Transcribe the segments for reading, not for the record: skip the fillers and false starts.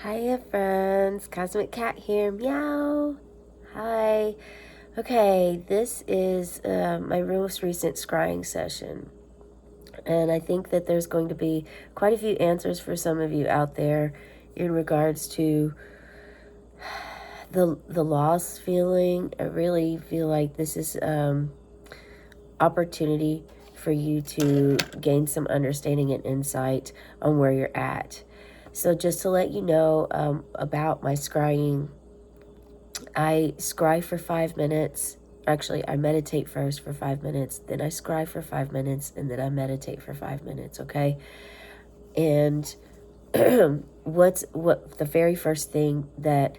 Hiya friends, Cosmic Cat here, meow. Hi. Okay, this is my most recent scrying session. And I think that there's going to be quite a few answers for some of you out there in regards to the loss feeling. I really feel like this is opportunity for you to gain some understanding and insight on where you're at. So just to let you know about my scrying, I scry for 5 minutes. Actually, I meditate first for 5 minutes, then I scry for 5 minutes, and then I meditate for 5 minutes, okay? And what the very first thing that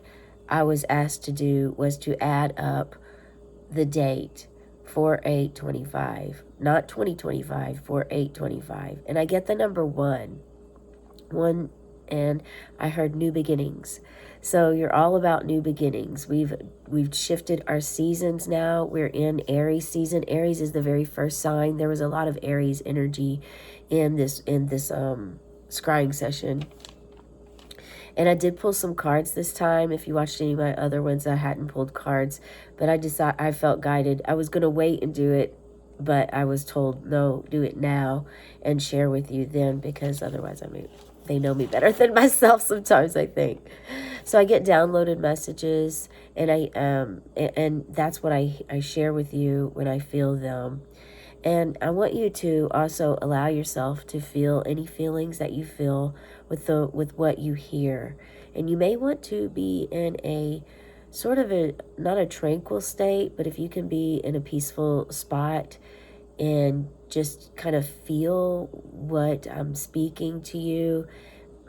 I was asked to do was to add up the date for 8/25, not 2025, for 8/25. And I get the number one, and I heard new beginnings. So you're all about new beginnings. We've shifted our seasons now. We're in Aries season. Aries is the very first sign. There was a lot of Aries energy in this scrying session. And I did pull some cards this time. If you watched any of my other ones, I hadn't pulled cards, but I felt guided. I was going to wait and do it, but I was told, no, do it now and share with you then, because otherwise, they know me better than myself sometimes, I think. So I get downloaded messages, and and that's what I share with you when I feel them. And I want you to also allow yourself to feel any feelings that you feel with what you hear. And you may want to be in a sort of not a tranquil state, but if you can be in a peaceful spot and just kind of feel what I'm speaking to you.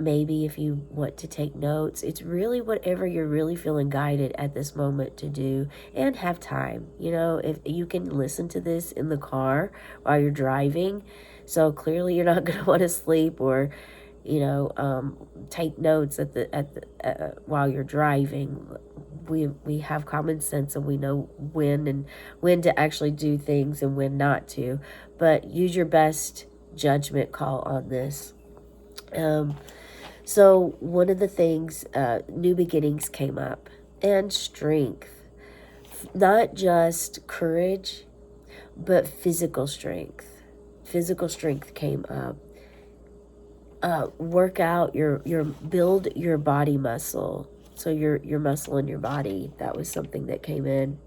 Maybe if you want to take notes, it's really whatever you're really feeling guided at this moment to do, and have time. If you can listen to this in the car while you're driving, so clearly you're not going to want to sleep or take notes while you're driving. We have common sense, and we know when to actually do things and when not to, but use your best judgment call on this. So one of the things, new beginnings came up, and strength, not just courage, but physical strength. Physical strength came up. Work out build your body muscle. So your muscle in your body, that was something that came in.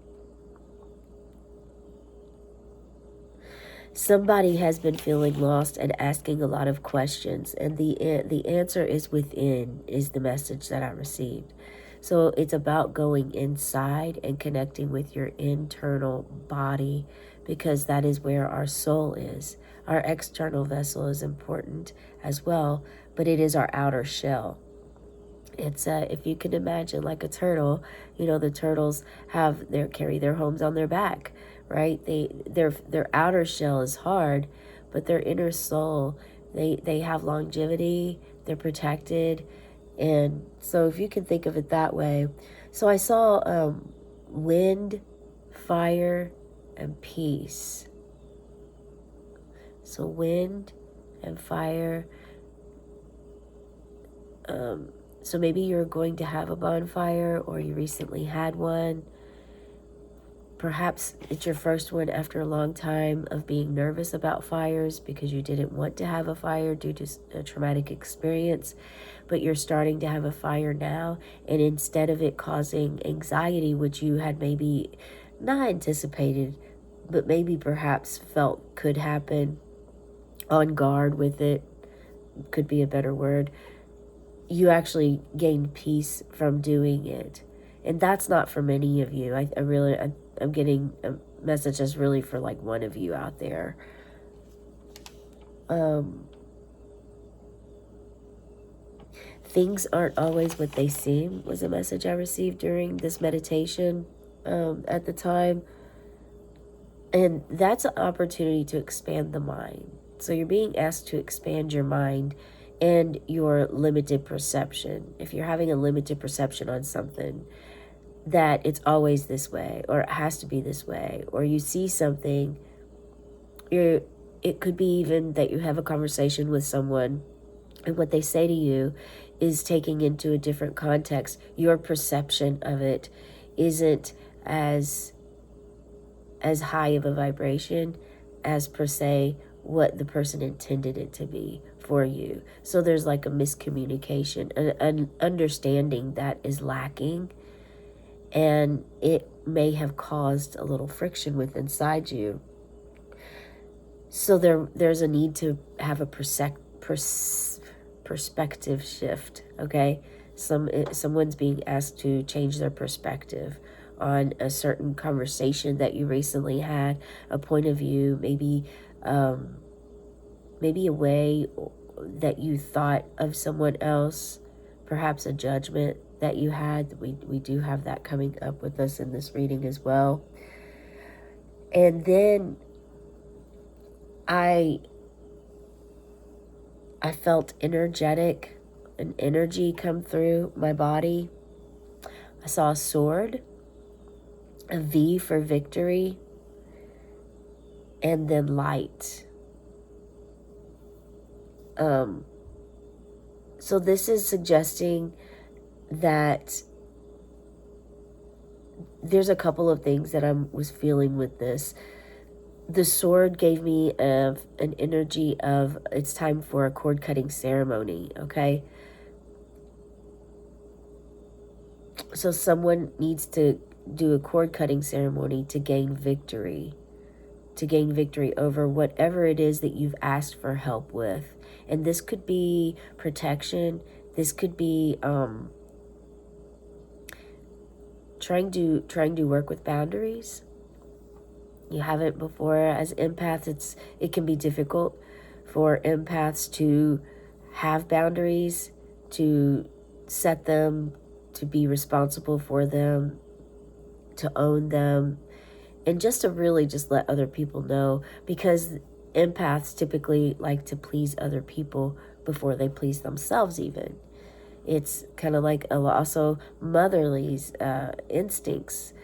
Somebody has been feeling lost and asking a lot of questions, and the answer is within, is the message that I received. So it's about going inside and connecting with your internal body, because that is where our soul is. Our external vessel is important as well, but it is our outer shell. It's if you can imagine, like a turtle, the turtles carry their homes on their back, right? Their outer shell is hard, but their inner soul, they have longevity, they're protected. And so if you can think of it that way. So I saw wind, fire, and peace. So wind and fire. So maybe you're going to have a bonfire, or you recently had one. Perhaps it's your first one after a long time of being nervous about fires because you didn't want to have a fire due to a traumatic experience, but you're starting to have a fire now, and instead of it causing anxiety, which you had maybe not anticipated, but maybe perhaps felt could happen, on guard with it, could be a better word, you actually gain peace from doing it. And that's not for many of you. I'm getting a message that's really for like one of you out there. Things aren't always what they seem, was a message I received during this meditation at the time. And that's an opportunity to expand the mind. So you're being asked to expand your mind and your limited perception. If you're having a limited perception on something, that it's always this way, or it has to be this way, or you see something, it could be even that you have a conversation with someone, and what they say to you is taking into a different context. Your perception of it isn't as high of a vibration as per se what the person intended it to be for you. So there's like a miscommunication, an understanding that is lacking, and it may have caused a little friction with inside you. So there's a need to have a perspective shift, okay? Someone's being asked to change their perspective on a certain conversation that you recently had, a point of view, maybe maybe a way that you thought of someone else, perhaps a judgment that you had. We do have that coming up with us in this reading as well. And then I felt energetic, an energy come through my body. I saw a sword, a V for victory, and then light. So this is suggesting that there's a couple of things that I was feeling with this. The sword gave me an energy of it's time for a cord cutting ceremony, okay? So someone needs to do a cord cutting ceremony to gain victory over whatever it is that you've asked for help with. And this could be protection. This could be trying to work with boundaries. You haven't before. As empaths, it can be difficult for empaths to have boundaries, to set them, to be responsible for them, to own them, and just to really just let other people know, because empaths typically like to please other people before they please themselves even. It's kind of like also motherly's instincts.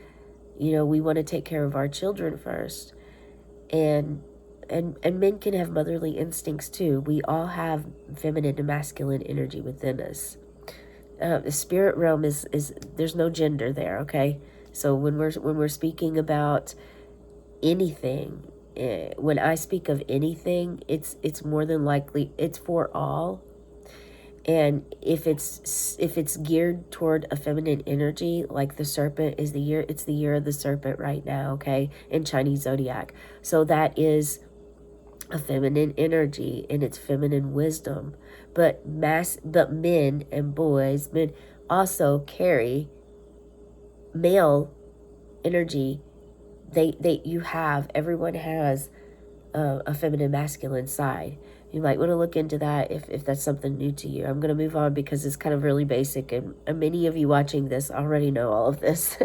You know, we want to take care of our children first. And men can have motherly instincts too. We all have feminine and masculine energy within us. The spirit realm is there's no gender there, okay? So when we're speaking about anything, when I speak of anything, it's more than likely it's for all. And if it's geared toward a feminine energy, like the serpent is it's the year of the serpent right now, okay, in Chinese zodiac. So that is a feminine energy and it's feminine wisdom. But men and boys, men also carry male energy. Everyone has a feminine masculine side. You might want to look into that if that's something new to you. I'm going to move on because it's kind of really basic, and many of you watching this already know all of this.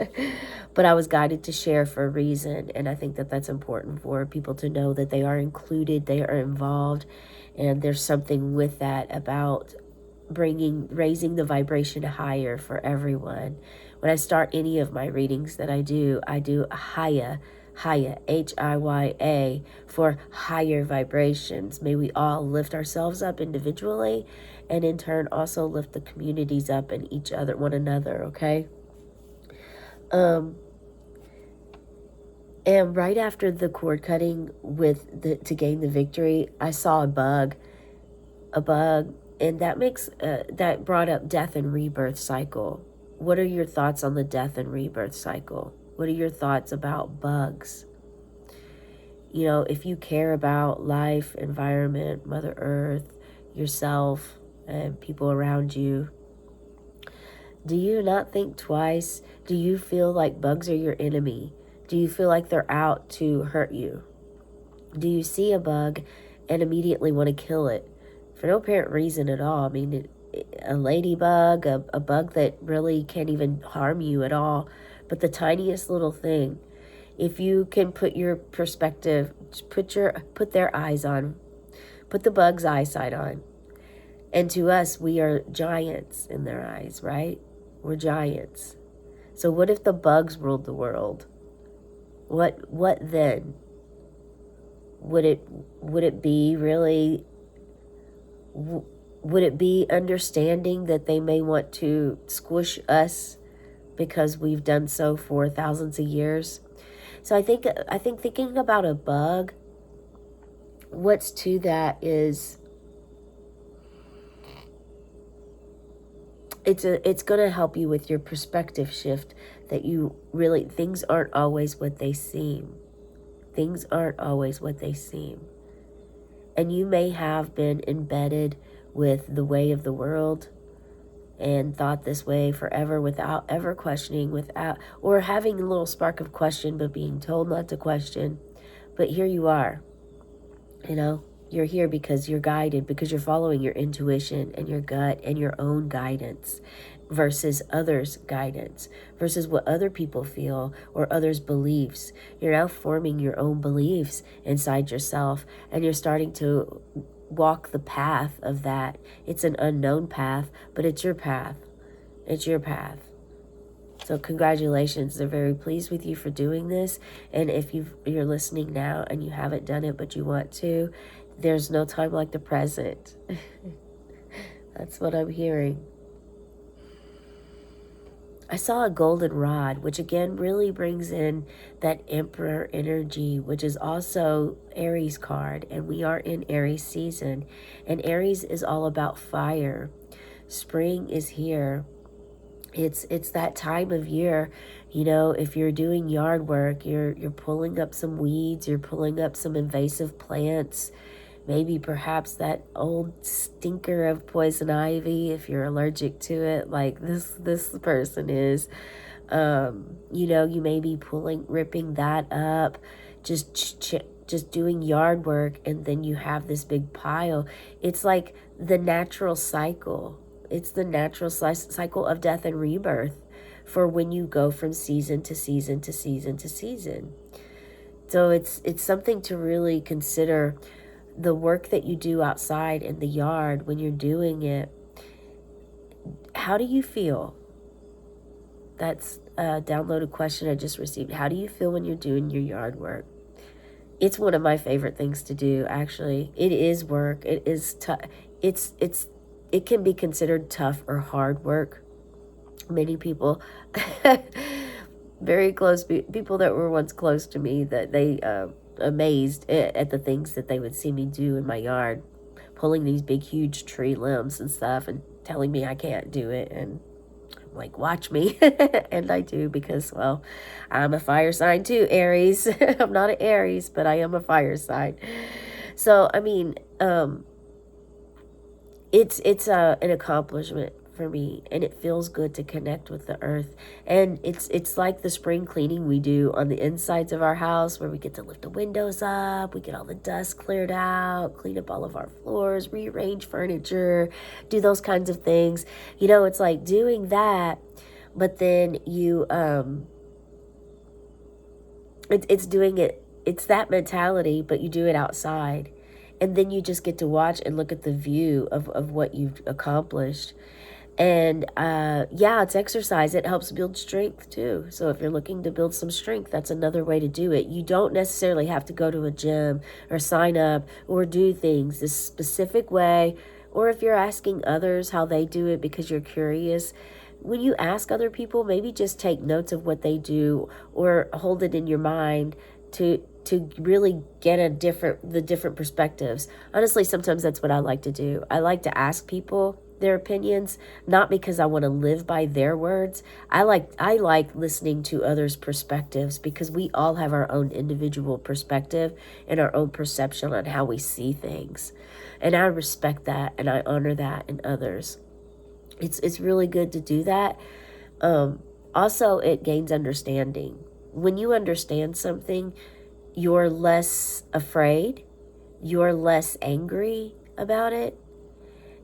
But I was guided to share for a reason, and I think that that's important for people to know that they are included, they are involved, and there's something with that about raising the vibration higher for everyone. When I start any of my readings that I do Hiya, Hiya, for higher vibrations. May we all lift ourselves up individually, and in turn also lift the communities up and one another, okay? And right after the cord cutting to gain the victory, I saw a bug, and that brought up death and rebirth cycle. What are your thoughts on the death and rebirth cycle? What are your thoughts about bugs? You know, if you care about life, environment, Mother Earth, yourself, and people around you, do you not think twice? Do you feel like bugs are your enemy? Do you feel like they're out to hurt you? Do you see a bug and immediately want to kill it for no apparent reason at all? I mean, a ladybug, a bug that really can't even harm you at all, but the tiniest little thing. If you can put your perspective, put their eyes on, put the bug's eyesight on. And to us, we are giants in their eyes, right? We're giants. So what if the bugs ruled the world? What then? Would it be really Would it be understanding that they may want to squish us because we've done so for thousands of years? So I think thinking about a bug, what's to that is it's going to help you with your perspective shift, that you really, things aren't always what they seem. Things aren't always what they seem. And you may have been embedded with the way of the world and thought this way forever without ever questioning, without, or having a little spark of question but being told not to question. But here you are, you know, you're here because you're guided, because you're following your intuition and your gut and your own guidance versus others' guidance, versus what other people feel or others' beliefs. You're now forming your own beliefs inside yourself, and you're starting to walk the path of that. It's an unknown path, but it's your path. It's your path. So congratulations. They're very pleased with you for doing this. And if you're listening now and you haven't done it but you want to, there's no time like the present. That's what I'm hearing. I saw a golden rod, which again really brings in that Emperor energy, which is also Aries card. And we are in Aries season. And Aries is all about fire. Spring is here. It's that time of year, you know, if you're doing yard work, you're pulling up some weeds, you're pulling up some invasive plants, maybe perhaps that old stinker of poison ivy if you're allergic to it, like this person is. You know, you may be ripping that up, just doing yard work, and then you have this big pile. It's like the natural cycle. It's the natural cycle of death and rebirth for when you go from season to season to season to season. So it's something to really consider. The work that you do outside in the yard, when you're doing it, how do you feel? That's a downloaded question I just received. How do you feel when you're doing your yard work? It's one of my favorite things to do, actually. It is work. It is tough. It can be considered tough or hard work. Many people, very close people that were once close to me, that they amazed at the things that they would see me do in my yard, pulling these big, huge tree limbs and stuff, and telling me I can't do it. And I'm like, watch me. And I do, because, well, I'm a fire sign too, Aries. I'm not an Aries, but I am a fire sign. So, I mean, it's an accomplishment for me, and it feels good to connect with the earth. And it's like the spring cleaning we do on the insides of our house, where we get to lift the windows up, we get all the dust cleared out, clean up all of our floors, rearrange furniture, do those kinds of things. You know, it's like doing that, but then you it's doing it, it's that mentality, but you do it outside. And then you just get to watch and look at the view of what you've accomplished. And yeah, it's exercise. It helps build strength too. So if you're looking to build some strength, that's another way to do it. You don't necessarily have to go to a gym or sign up or do things this specific way. Or if you're asking others how they do it because you're curious, when you ask other people, maybe just take notes of what they do or hold it in your mind to really get the different perspectives. Honestly, sometimes that's what I like to do. I like to ask people their opinions, not because I want to live by their words. I like listening to others' perspectives, because we all have our own individual perspective and our own perception on how we see things. And I respect that, and I honor that in others. It's really good to do that. Also, it gains understanding. When you understand something, you're less afraid, you're less angry about it,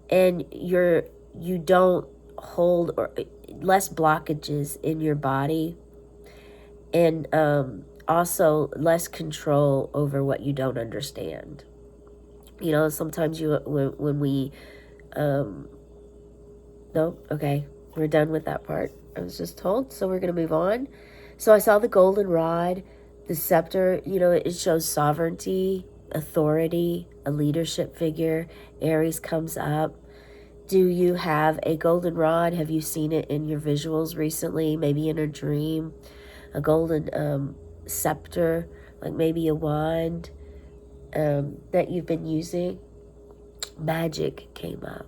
and you don't hold or less blockages in your body, and also less control over what you don't understand. You know, sometimes when we no, okay, we're done with that part. I was just told, so we're gonna move on. So I saw the golden rod, the scepter. You know, it shows sovereignty, authority, a leadership figure. Aries comes up. Do you have a golden rod? Have you seen it in your visuals recently? Maybe in a dream? A golden scepter, like maybe a wand that you've been using? Magic came up.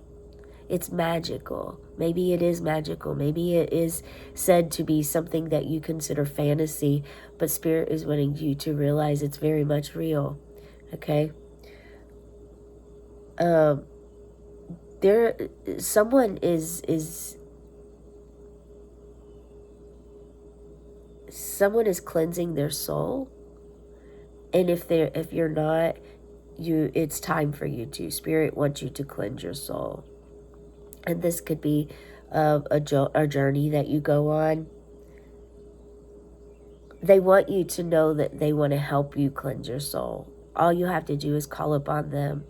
It's magical. Maybe it is magical. Maybe it is said to be something that you consider fantasy, but Spirit is wanting you to realize it's very much real. Okay? Um, there, someone someone is cleansing their soul, and if you're not, it's time for you to. Spirit wants you to cleanse your soul, and this could be a journey that you go on. They want you to know that they want to help you cleanse your soul. All you have to do is call upon them.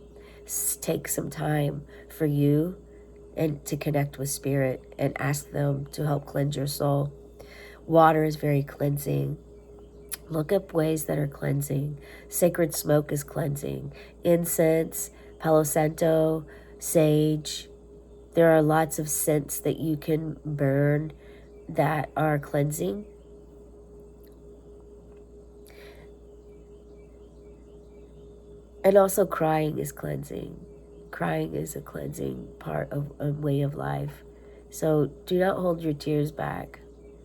Take some time for you and to connect with Spirit and ask them to help cleanse your soul. Water is very cleansing. Look up ways that are cleansing. Sacred smoke is cleansing. Incense, Palo Santo, sage. There are lots of scents that you can burn that are cleansing. And also crying is cleansing. Crying is a cleansing part of a way of life. So do not hold your tears back.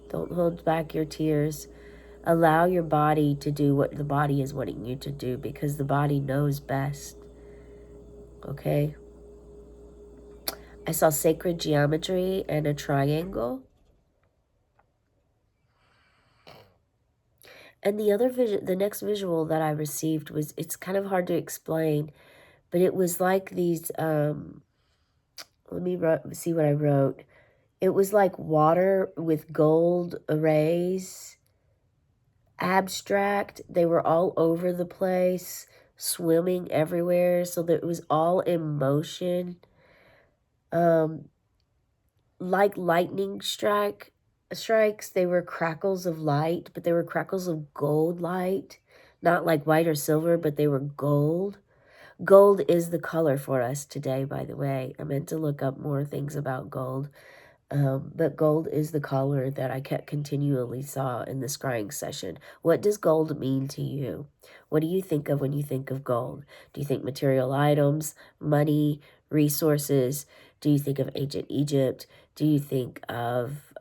Don't hold back your tears. Allow your body to do what the body is wanting you to do, because the body knows best. Okay? I saw sacred geometry and a triangle. And the next visual that I received was, it's kind of hard to explain, but it was like these, let me see what I wrote. It was like water with gold arrays, abstract. They were all over the place, swimming everywhere, so that it was all in motion. Like lightning strikes, they were crackles of light, but they were crackles of gold light, not like white or silver, but they were gold. Gold is the color for us today, by the way. I meant to look up more things about gold. But gold is the color that I continually saw in the scrying session. What does gold mean to you? What do you think of when you think of gold? Do you think material items, money, resources? Do you think of ancient Egypt? Do you think of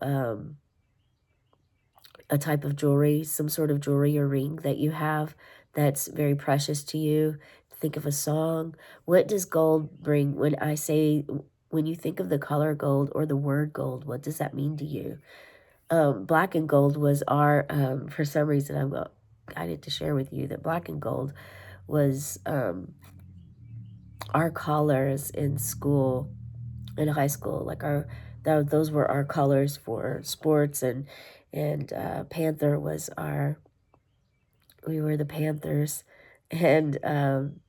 a type of jewelry, some sort of jewelry or ring that you have that's very precious to you? Think of a song. What does gold bring? When you think of the color gold or the word gold, what does that mean to you? Black and gold was our, for some reason I'm guided to share with you that black and gold was our colors in school, in high school. Like those were our colors for sports, and Panther was we were the Panthers. And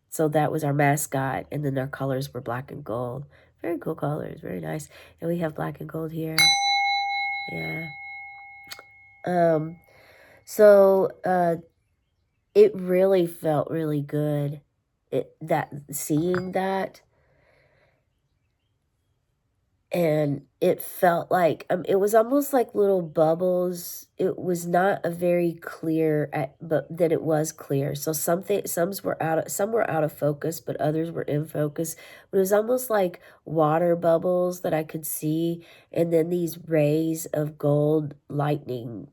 so that was our mascot, and then our colors were black and gold. Very cool colors, very nice. And we have black and gold here. Yeah. So it really felt really good. Seeing that, and it felt like it was almost like little bubbles. It was not a very clear, but then it was clear. So some were out of focus, but others were in focus. But it was almost like water bubbles that I could see, and then these rays of gold lightning,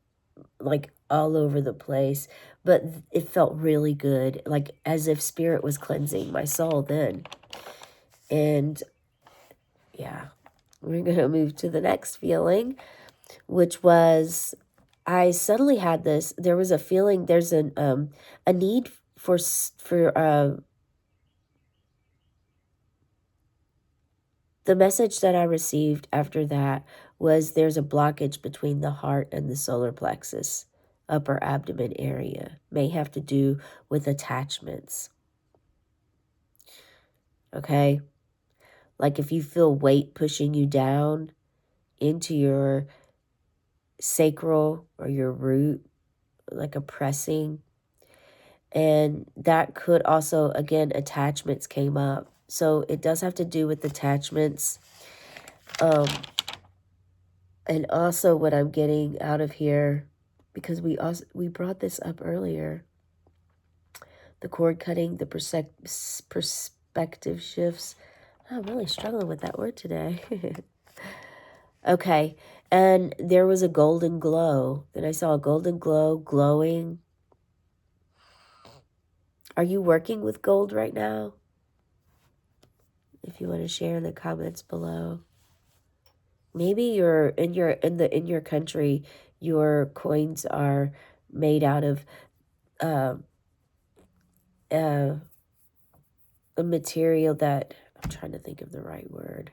like all over the place. But it felt really good, like as if Spirit was cleansing my soul then. And yeah. We're going to move to the next feeling, which was, I suddenly had this, there was a feeling, there's a need for the message that I received after that was, there's a blockage between the heart and the solar plexus, upper abdomen area. May have to do with attachments. Okay? Like if you feel weight pushing you down into your sacral or your root, like a pressing. And that could also, again, attachments came up. So it does have to do with attachments. And also what I'm getting out of here, because we brought this up earlier, the cord cutting, the perspective shifts. I'm really struggling with that word today. Okay, and there was a golden glow. Then I saw a golden glow glowing. Are you working with gold right now? If you want to share in the comments below. Maybe you're in your country, your coins are made out of uh, uh, a material that, I'm trying to think of the right word.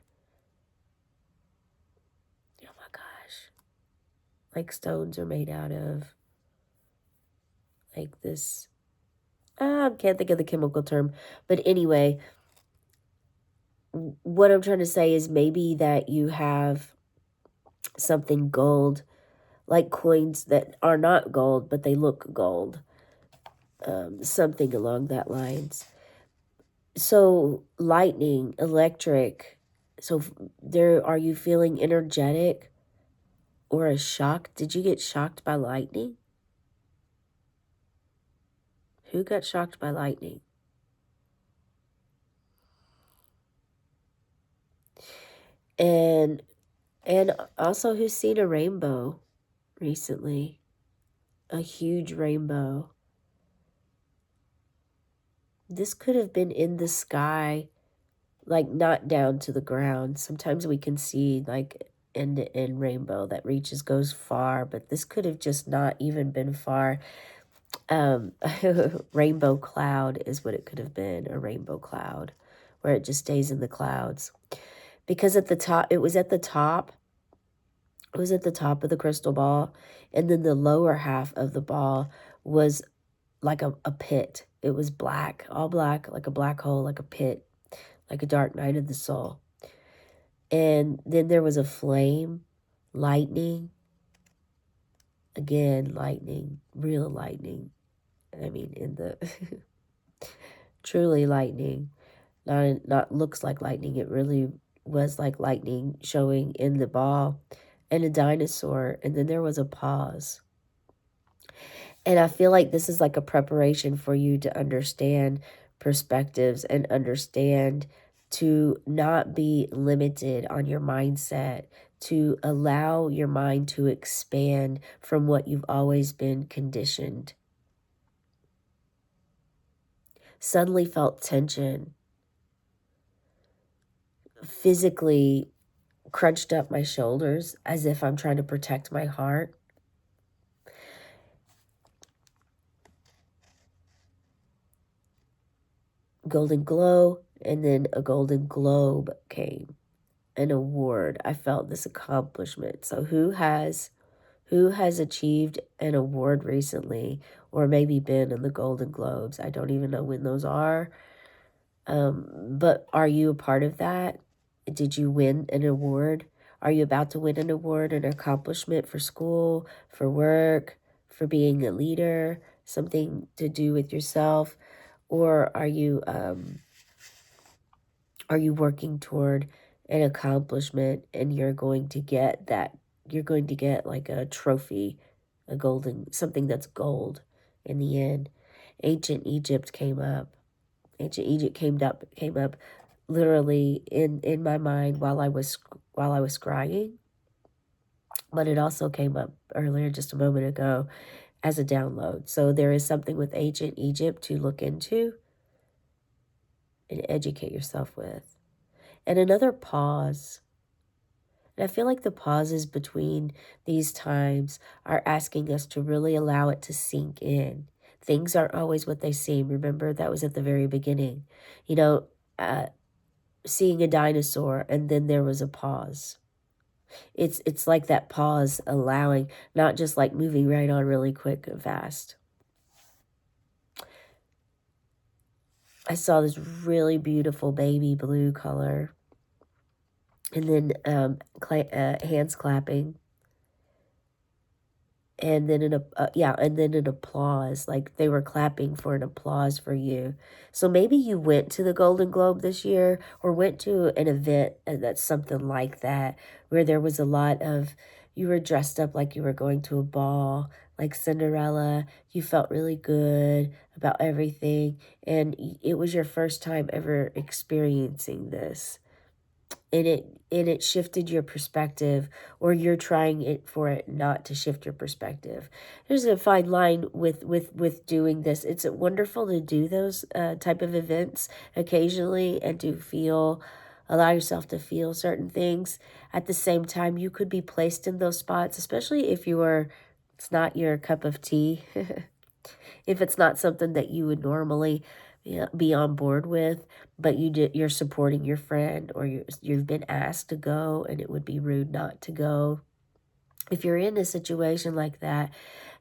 Oh my gosh. Like stones are made out of, like this. I can't think of the chemical term. But anyway, what I'm trying to say is maybe that you have something gold, like coins that are not gold, but they look gold. Something along that lines. So lightning, electric. So there, are you feeling energetic or a shock? Did you get shocked by lightning? Who got shocked by lightning? And also, who's seen a rainbow recently? A huge rainbow. This could have been in the sky, like not down to the ground. Sometimes we can see like end-to-end rainbow that goes far, but this could have just not even been far. Rainbow cloud is what it could have been, a rainbow cloud, where it just stays in the clouds. Because at the top, it was at the top of the crystal ball, and then the lower half of the ball was like a pit. It was black, all black, like a black hole, like a pit, like a dark night of the soul. And then there was a flame, lightning, again, lightning, real lightning. I mean, in the truly lightning, not looks like lightning. It really was like lightning showing in the ball, and a dinosaur. And then there was a pause. And I feel like this is like a preparation for you to understand perspectives and understand to not be limited on your mindset, to allow your mind to expand from what you've always been conditioned. Suddenly felt tension, physically crunched up my shoulders as if I'm trying to protect my heart. Golden glow, and then a golden globe came. An award. I felt this accomplishment. So who has achieved an award recently, or maybe been in the Golden Globes? I don't even know when those are. But are you a part of that? Did you win an award? Are you about to win an award, an accomplishment for school, for work, for being a leader, something to do with yourself? Or are you working toward an accomplishment, and you're going to get that, you're going to get like a trophy, a golden, something that's gold in the end? Ancient Egypt came up. Ancient Egypt came up literally in my mind while I was scrying, but it also came up earlier just a moment ago as a download. So there is something with ancient Egypt to look into and educate yourself with. And another pause. And I feel like the pauses between these times are asking us to really allow it to sink in. Things aren't always what they seem. Remember, that was at the very beginning. You know, seeing a dinosaur, and then there was a pause. It's like that pause allowing, not just like moving right on really quick and fast. I saw this really beautiful baby blue color, and then hands clapping, and then yeah, and then an applause, like they were clapping for an applause for you. So maybe you went to the Golden Globe this year, or went to an event that's something like that, where there was a lot of, you were dressed up like you were going to a ball, like Cinderella. You felt really good about everything, and it was your first time ever experiencing this, and it shifted your perspective, or you're trying it for it not to shift your perspective. There's a fine line with doing this. It's wonderful to do those type of events occasionally, and to feel, allow yourself to feel certain things. At the same time, you could be placed in those spots, especially if you are, it's not your cup of tea. If it's not something that you would normally, be on board with, but you're supporting your friend, or you've been asked to go, and it would be rude not to go. If you're in a situation like that,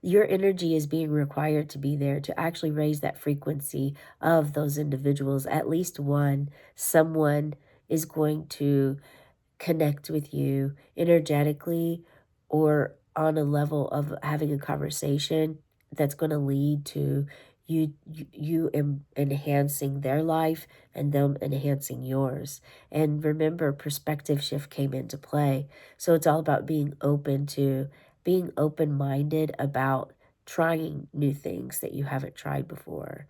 your energy is being required to be there to actually raise that frequency of those individuals. At least someone is going to connect with you energetically, or on a level of having a conversation that's going to lead to enhancing their life, and them enhancing yours. And remember, perspective shift came into play. So it's all about being open-minded about trying new things that you haven't tried before.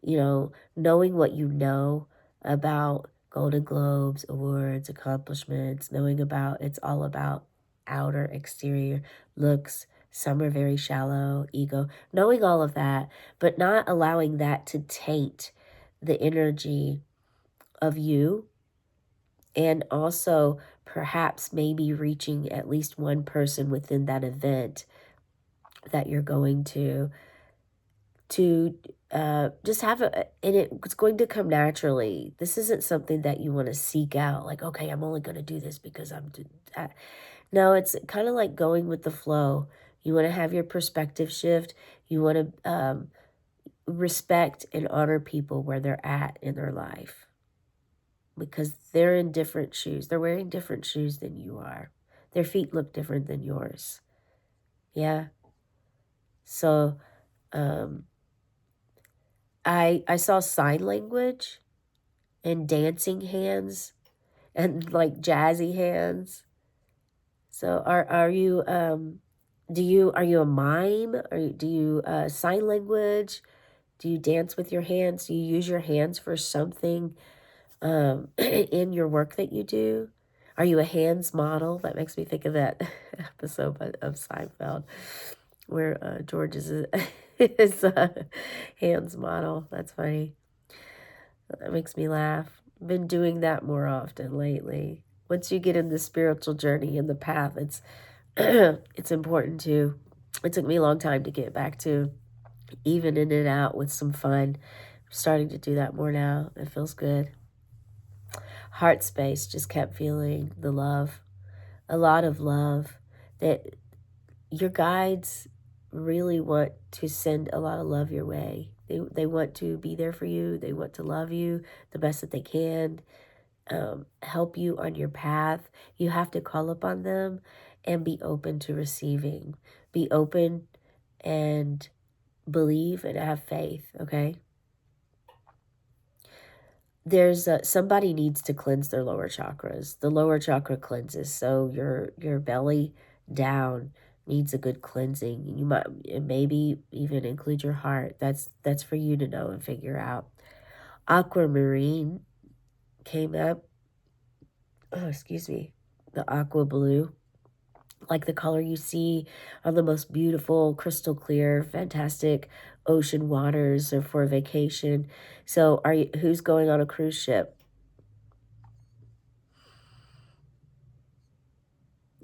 Knowing what you know about Golden Globes, awards, accomplishments, knowing about, it's all about outer, exterior looks. Some are very shallow, ego, knowing all of that, but not allowing that to taint the energy of you. And also perhaps maybe reaching at least one person within that event that you're going to just have and it's going to come naturally. This isn't something that you want to seek out, like, okay, I'm only going to do this because no, it's kind of like going with the flow. You want to have your perspective shift. You want to respect and honor people where they're at in their life, because they're in different shoes. They're wearing different shoes than you are. Their feet look different than yours. Yeah. So, um, I saw sign language and dancing hands, and like jazzy hands. So are you are you a mime, or do you sign language? Do you dance with your hands? Do you use your hands for something in your work that you do? Are you a hands model? That makes me think of that episode of Seinfeld, where George is is a hands model. That's funny. That makes me laugh. Been doing that more often lately. Once you get in the spiritual journey and the path, it's it's important to. It took me a long time to get back to evening it out with some fun. I'm starting to do that more now. It feels good. Heart space, just kept feeling the love, a lot of love, that your guides really want to send a lot of love your way. They want to be there for you. They want to love you the best that they can, help you on your path. You have to call upon them and be open to receiving. Be open and believe and have faith, okay? There's somebody needs to cleanse their lower chakras. The lower chakra cleanses, so your belly down needs a good cleansing. You might maybe even include your heart. That's for you to know and figure out. Aquamarine came up. Oh, excuse me. The aqua blue, like the color you see on the most beautiful, crystal clear, fantastic ocean waters, or for a vacation. So who's going on a cruise ship?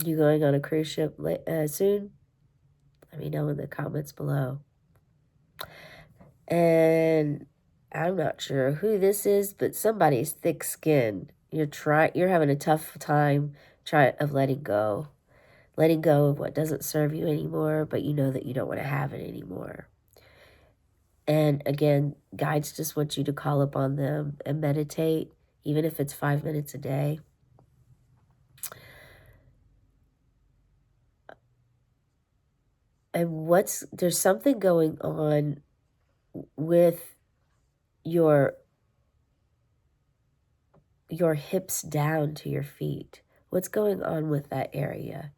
You going on a cruise ship soon? Let me know in the comments below. And I'm not sure who this is, but somebody's thick skin. You're having a tough time of letting go. Letting go of what doesn't serve you anymore, but you know that you don't want to have it anymore. And again, guides just want you to call upon them and meditate, even if it's 5 minutes a day. And there's something going on with your hips down to your feet. What's going on with that area?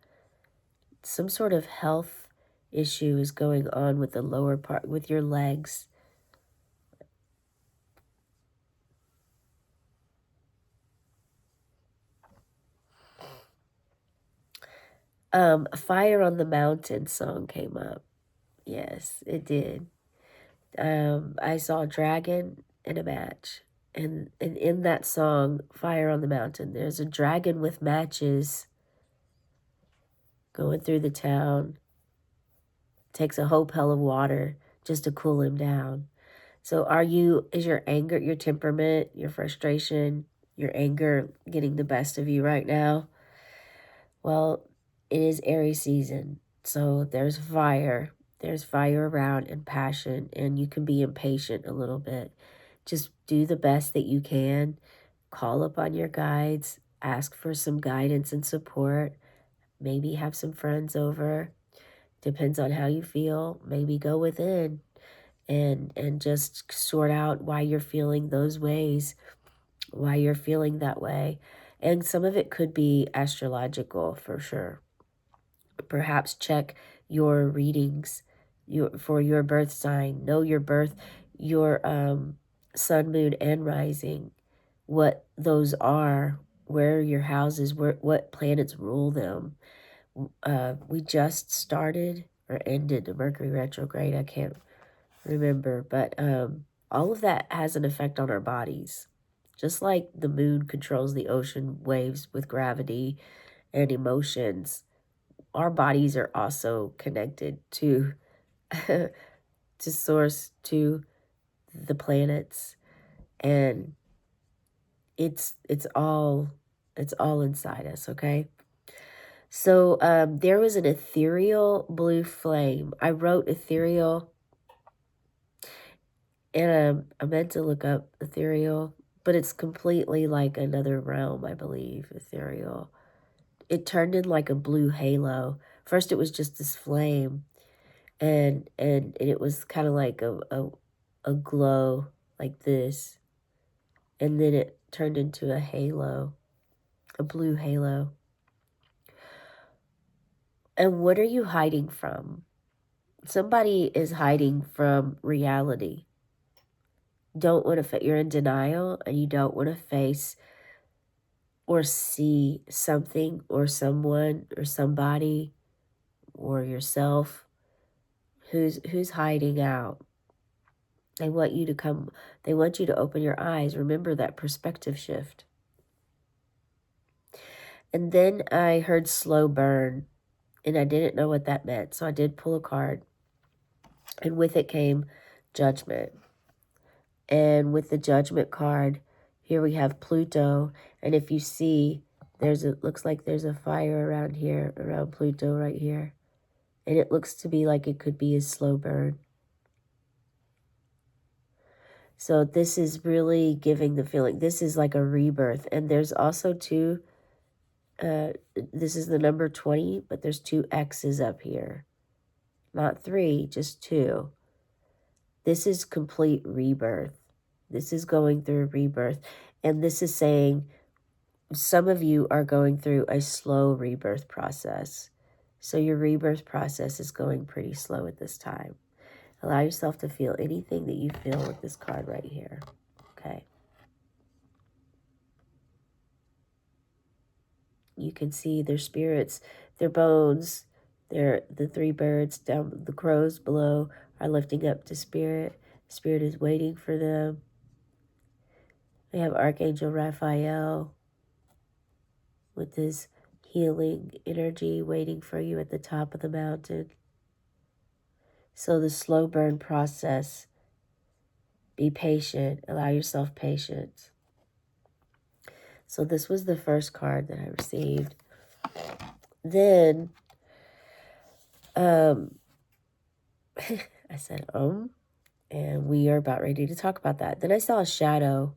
Some sort of health issue is going on with the lower part, with your legs. Fire on the Mountain song came up. Yes, it did. I saw a dragon in a match. And in that song, Fire on the Mountain, there's a dragon with matches going through the town. Takes a whole pail of water just to cool him down. So is your anger, your temperament, your frustration, your anger getting the best of you right now? Well, it is Aries season. So there's fire. There's fire around and passion, and you can be impatient a little bit. Just do the best that you can. Call upon your guides. Ask for some guidance and support. Maybe have some friends over. Depends on how you feel. Maybe go within and just sort out why you're feeling those ways, why you're feeling that way. And some of it could be astrological for sure. Perhaps check your readings for your birth sign. Know your sun, moon, and rising, what those are, where your houses, what planets rule them. We just started or ended the Mercury retrograde. I can't remember, but all of that has an effect on our bodies. Just like the moon controls the ocean waves with gravity and emotions, our bodies are also connected to to source, to the planets, and it's all inside us. Okay. So there was an ethereal blue flame. I wrote ethereal, and I meant to look up ethereal, but it's completely like another realm, I believe, ethereal. It turned in like a blue halo. First it was just this flame, and it was kind of like a glow like this. And then it turned into a halo, a blue halo. And what are you hiding from? Somebody is hiding from reality. Don't want to, you're in denial and you don't want to face or see something or someone or somebody or yourself who's hiding out. They want you to come, they want you to open your eyes. Remember that perspective shift. And then I heard slow burn, and I didn't know what that meant. So I did pull a card, and with it came judgment. And with the judgment card, here we have Pluto. And if you see, looks like there's a fire around here, around Pluto right here. And it looks to be like it could be a slow burn. So this is really giving the feeling. This is like a rebirth. And there's also this is the number 20, but there's 2 X's up here. Not 3, just 2. This is complete rebirth. This is going through a rebirth. And this is saying some of you are going through a slow rebirth process. So your rebirth process is going pretty slow at this time. Allow yourself to feel anything that you feel with this card right here. Okay. You can see their spirits, their bones, the 3 birds down, the crows below are lifting up to spirit. Spirit is waiting for them. We have Archangel Raphael with his healing energy waiting for you at the top of the mountain. So the slow burn process, be patient, allow yourself patience. So this was the first card that I received. Then I said, and we are about ready to talk about that. Then I saw a shadow,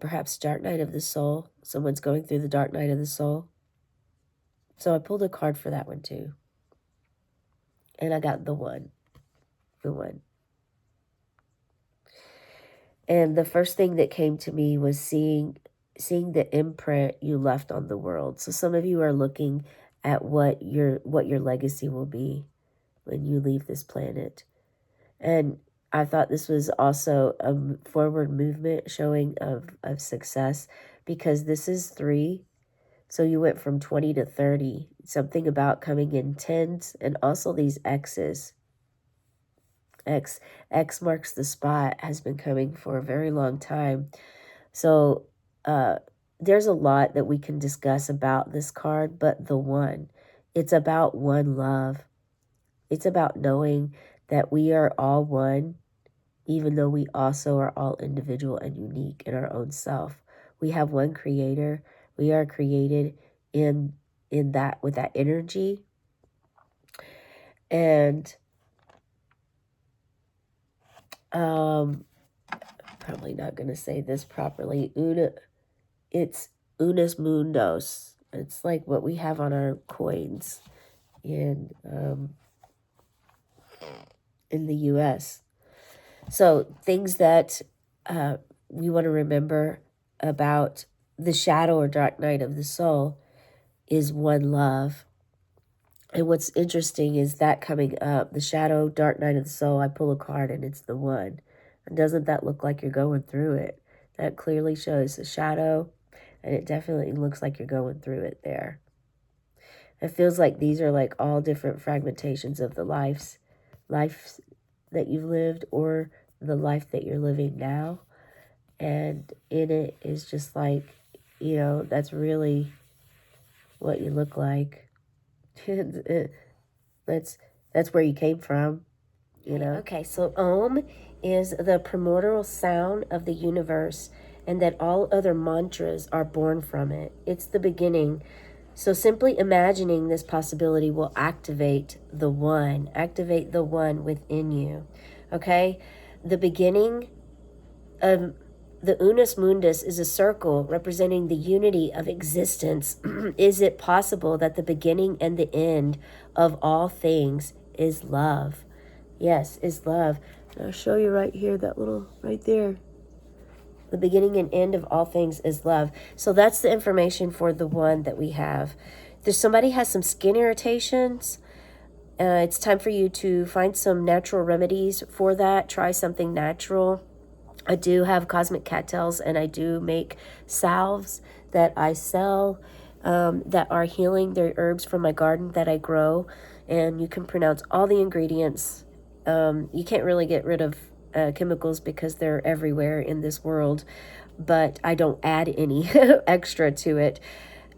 perhaps dark night of the soul. Someone's going through the dark night of the soul. So I pulled a card for that one too. And I got the one. The one. And the first thing that came to me was seeing the imprint you left on the world. So some of you are looking at what your legacy will be when you leave this planet. And I thought this was also a forward movement showing of success, because this is 3. So you went from 20 to 30, something about coming in tens, and also these X's. X marks the spot has been coming for a very long time. So there's a lot that we can discuss about this card, but the one, it's about one love. It's about knowing that we are all one, even though we also are all individual and unique in our own self. We have one creator. We are created in that, with that energy. And probably not going to say this properly. It's unos mundos. It's like what we have on our coins in the U.S. So things that we want to remember about the shadow or dark night of the soul is one love. And what's interesting is that coming up, the shadow, dark night of the soul, I pull a card and it's the one. And doesn't that look like you're going through it? That clearly shows the shadow, and it definitely looks like you're going through it there. It feels like these are like all different fragmentations of the life that you've lived, or the life that you're living now. And in it is just like, that's really what you look like. That's where you came from, Okay, so Om is the primordial sound of the universe, and that all other mantras are born from it. It's the beginning. So simply imagining this possibility will activate the one within you. Okay? The beginning of the Unus Mundus is a circle representing the unity of existence. Is it possible that the beginning and the end of all things is love? Yes, is love. And I'll show you right here, that little, right there. The beginning and end of all things is love. So that's the information for the one that we have. If somebody has some skin irritations, it's time for you to find some natural remedies for that. Try something natural. I do have cosmic cattails, and I do make salves that I sell that are healing. They're herbs from my garden that I grow, and you can pronounce all the ingredients. You can't really get rid of chemicals because they're everywhere in this world, but I don't add any extra to it.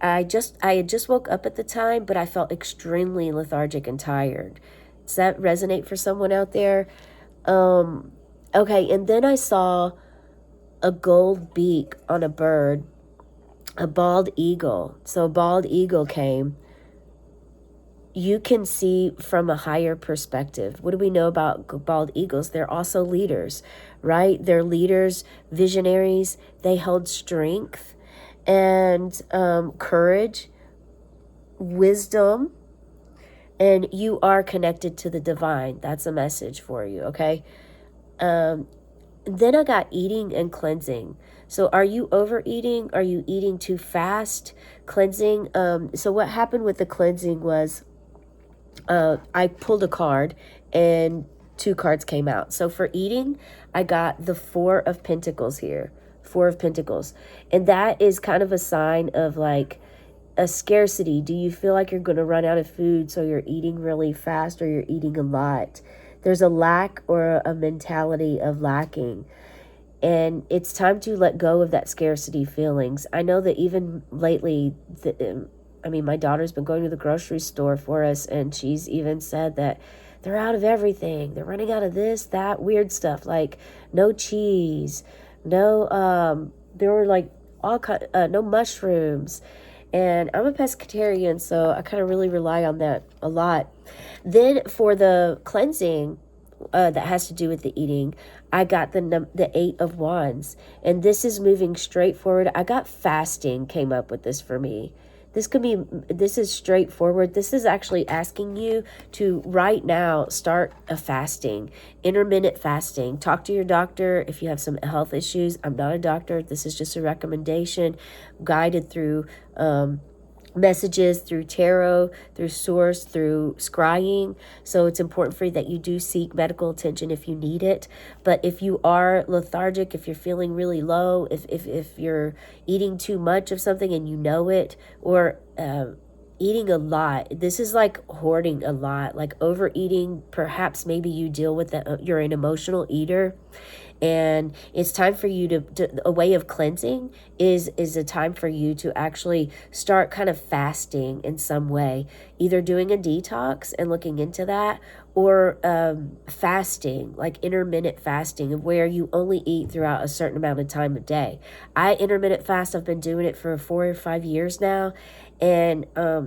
I had just woke up at the time, but I felt extremely lethargic and tired. Does that resonate for someone out there? Okay, and then I saw a gold beak on a bird, a bald eagle. So a bald eagle came. You can see from a higher perspective. What do we know about bald eagles? They're also leaders, right? They're leaders, visionaries. They hold strength and courage, wisdom, and you are connected to the divine. That's a message for you, okay? Then I got eating and cleansing. So are you overeating? Are you eating too fast? Cleansing. So what happened with the cleansing was I pulled a card and 2 cards came out. So for eating, I got the 4 of Pentacles here. 4 of Pentacles. And that is kind of a sign of like a scarcity. Do you feel like you're going to run out of food, so you're eating really fast, or you're eating a lot? There's a lack or a mentality of lacking. And it's time to let go of that scarcity feelings. I know that even lately, my daughter's been going to the grocery store for us, and she's even said that they're out of everything. They're running out of this, that, weird stuff, like no cheese, no, there were like no mushrooms. And I'm a pescatarian, so I kind of really rely on that a lot. Then for the cleansing that has to do with the eating, I got the 8 of Wands. And this is moving straight forward. I got fasting came up with this for me. This is straightforward. This is actually asking you to right now start a fasting, intermittent fasting. Talk to your doctor if you have some health issues. I'm not a doctor. This is just a recommendation guided through messages, through tarot, through source, through scrying. So it's important for you that you do seek medical attention if you need it. But if you are lethargic, if you're feeling really low, if you're eating too much of something and you know it, or eating a lot, this is like hoarding a lot, like overeating. Perhaps maybe you deal with that, you're an emotional eater, and it's time for you to a way of cleansing is a time for you to actually start kind of fasting in some way, either doing a detox and looking into that, or fasting, like intermittent fasting, of where you only eat throughout a certain amount of time of day. I intermittent fast. I've been doing it for 4 or 5 years now, and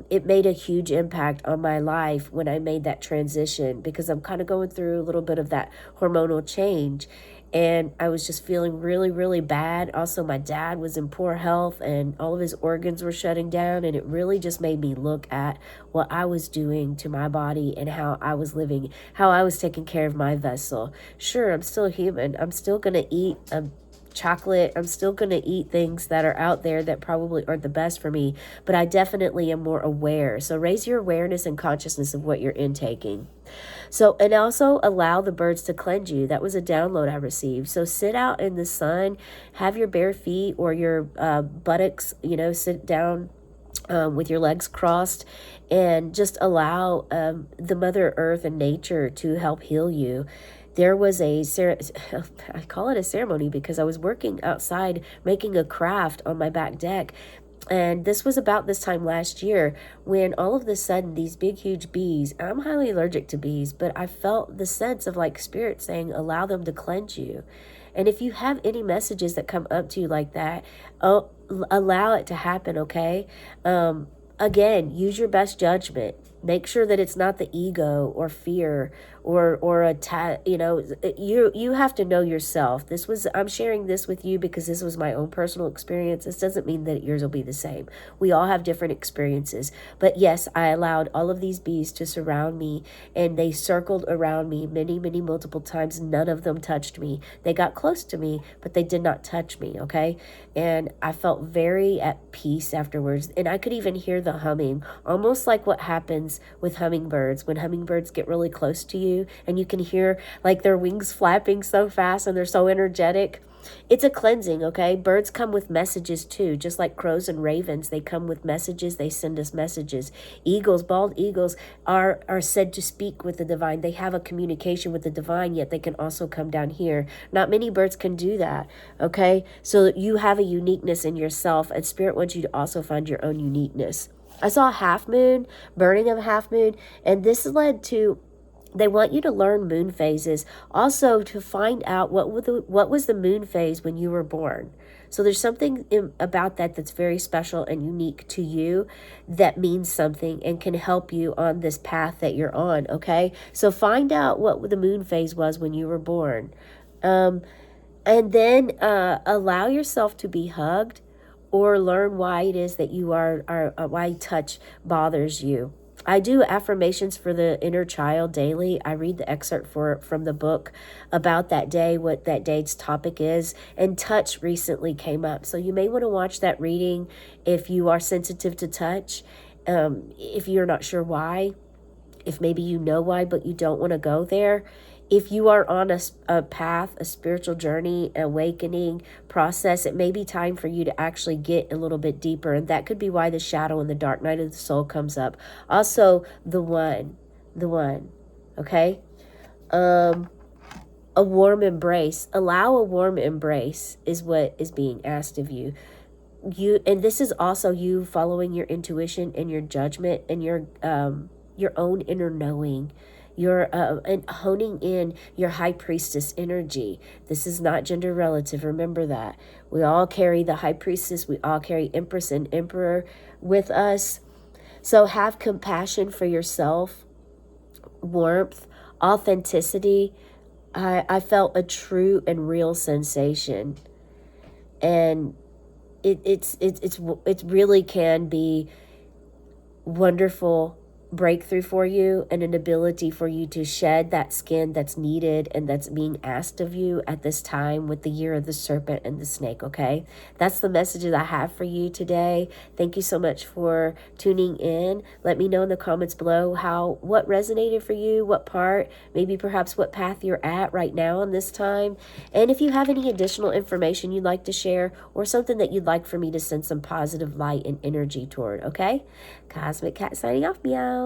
it made a huge impact on my life when I made that transition, because I'm kind of going through a little bit of that hormonal change. And I was just feeling really, really bad. Also, my dad was in poor health and all of his organs were shutting down. And it really just made me look at what I was doing to my body and how I was living, how I was taking care of my vessel. Sure, I'm still human. I'm still going to eat chocolate. I'm still going to eat things that are out there that probably aren't the best for me, but I definitely am more aware. So raise your awareness and consciousness of what you're intaking. So, and also allow the birds to cleanse you. That was a download I received. So sit out in the sun, have your bare feet or your buttocks, sit down with your legs crossed, and just allow the Mother Earth and nature to help heal you. There was I call it a ceremony because I was working outside making a craft on my back deck. And this was about this time last year when all of a sudden these big, huge bees, I'm highly allergic to bees, but I felt the sense of like spirit saying, allow them to cleanse you. And if you have any messages that come up to you like that, allow it to happen, okay? Again, use your best judgment. Make sure that it's not the ego or fear or you have to know yourself. I'm sharing this with you because this was my own personal experience. This doesn't mean that yours will be the same. We all have different experiences. But yes, I allowed all of these bees to surround me, and they circled around me many, many multiple times. None of them touched me. They got close to me, but they did not touch me, okay? And I felt very at peace afterwards. And I could even hear the humming, almost like what happens with hummingbirds when hummingbirds get really close to you and you can hear like their wings flapping so fast and they're so energetic. It's a cleansing, okay? Birds come with messages too, just like crows and ravens. They come with messages. They send us messages. Eagles, bald eagles, are said to speak with the divine. They have a communication with the divine, yet they can also come down here. Not many birds can do that, okay? So you have a uniqueness in yourself, and Spirit wants you to also find your own uniqueness. I saw a half moon, burning of a half moon, and this led to, they want you to learn moon phases, also to find out what was the moon phase when you were born. So there's something about that that's very special and unique to you that means something and can help you on this path that you're on, okay? So find out what the moon phase was when you were born. And then allow yourself to be hugged, or learn why it is that you are why touch bothers you. I do affirmations for the inner child daily. I read the excerpt from the book about that day, what that day's topic is, and touch recently came up. So you may want to watch that reading if you are sensitive to touch, if you're not sure why, if maybe you know why, but you don't want to go there. If you are on a path, a spiritual journey, awakening process, it may be time for you to actually get a little bit deeper. And that could be why the shadow and the dark night of the soul comes up. Also, the one, okay? A warm embrace. Allow a warm embrace is what is being asked of you. And this is also you following your intuition and your judgment and your own inner knowing. You're and honing in your high priestess energy. This is not gender relative. Remember that. We all carry the high priestess. We all carry empress and emperor with us. So have compassion for yourself, warmth, authenticity. I felt a true and real sensation. And it really can be wonderful breakthrough for you and an ability for you to shed that skin that's needed and that's being asked of you at this time with the year of the serpent and the snake. Okay, that's the messages I have for you today. Thank you so much for tuning in. Let me know in the comments below what resonated for you, what part, maybe perhaps what path you're at right now in this time, and if you have any additional information you'd like to share or something that you'd like for me to send some positive light and energy toward. Okay, Cosmic Cat signing off. Meow.